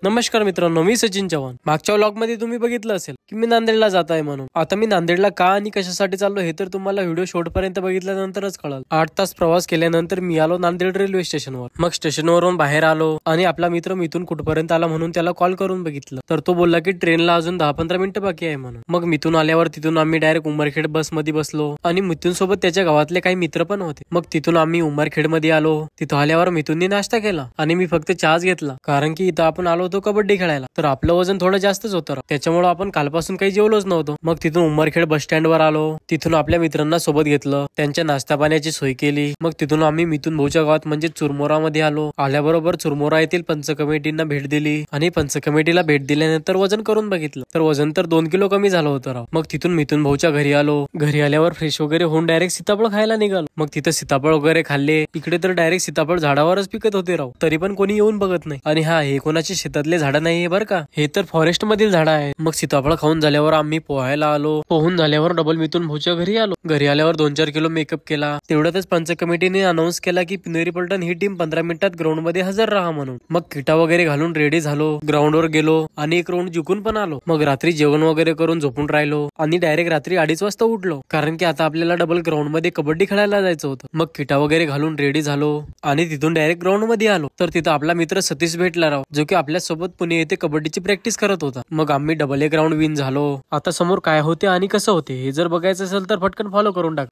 नमस्कार मित्रांनो, मी सचिन चव्हाण। मागच्या व्लॉग मध्ये तुम्ही बघितलं असेल की मी नांदेडला जात आहे म्हणून। आता मी नांदेडला का आणि कशासाठी चाललो हे तर तुम्हाला व्हिडिओ शेवटपर्यंत बघितल्यानंतरच कळेल। 8 तास प्रवास केल्यानंतर मी आलो नांदेड रेल्वे स्टेशनवर। मग स्टेशनवरून बाहेर आलो आणि आपला मित्र मिथून कुठपर्यंत आला म्हणून त्याला कॉल करून बघितलं, तर तो बोलला की ट्रेनला अजून 10-15 मिनिटं बाकी आहे म्हणून। मग मिथून आल्यावर तिथून आम्ही डायरेक्ट उमरखेड बस मध्ये बसलो आणि मिथून सोबत त्याच्या गावातले काही मित्र पण होते। मग तिथून आम्ही उमरखेड मध्ये आलो। तिथं आल्यावर मिथूनने नाश्ता केला आणि मी फक्त चहाच घेतला, कारण की इथं आपण आलो होतो कबड्डी खेळायला, तर आपलं वजन थोडं जास्तच होतं, त्याच्यामुळे आपण कालपासून काही जेवलोच नव्हतो। मग तिथून उमरखेड बस स्टँड वर आलो। तिथून आपल्या मित्रांना सोबत घेतलं, त्यांच्या नाश्ता पाण्याची सोय केली। मग तिथून आम्ही मिथून भाऊच्या गावात म्हणजे चुरमोरा मध्ये आलो। आल्याबरोबर चुरमोरा येथील पंच कमिटींना भेट दिली आणि पंच कमिटीला भेट दिल्यानंतर वजन करून बघितलं, तर वजन तर 2 किलो कमी झालं होतं राव। मग तिथून मिथून भाऊच्या घरी आलो। घरी आल्यावर फ्रेश वगैरे होऊन डायरेक्ट सीताफळ खायला निघालो। मग तिथं सीताफळ वगैरे खाल्ले। इकडे तर डायरेक्ट सीताफळ झाडावरच पिकत होते राव, तरी पण कोणी येऊन बघत नाही। आणि हा, हे कोणाचे शेतातले झाड नाही बर का, हे तर फॉरेस्ट मधील झाड आहे। मग सीताफळ खाऊन झाल्यावर आम्ही पोहायला आलो। पोहून झाल्यावर डबल मिथून भाऊच्या घरी आलो। घरी आल्यावर 2-4 किलो मेकअप केला। तेवढ्यातच पंच कमिटीने अनाऊन्स केला की पिनेरी पलटण ही टीम 15 मिनिटात ग्राउंड मध्ये हजर राहा म्हणून। मग किटा वगैरे घालून रेडी झालो, ग्राउंड वर गेलो आणि एक राऊंड जिंकून पण आलो। मग रात्री जेवण वगैरे करून झोपून राहिलो आणि डायरेक्ट रात्री 2:30 वाजता उठलो, कारण की आता आपल्याला डबल ग्राउंड मध्ये कबड्डी खेळायला जायचं होतं। मग किटा वगैरे घालून रेडी झालो आणि तिथून डायरेक्ट ग्राउंड मध्ये आलो, तर तिथं आपला मित्र सतीश भेटला राव, जो की आपल्या सोबत पुणे येथे कबड्डीची प्रॅक्टिस करत होता। मग आम्ही डबल एक राऊंड विन झालो। आता समोर काय होते आणि कसं होते हे जर बघायचं असेल तर फटकन फॉलो करून टाक।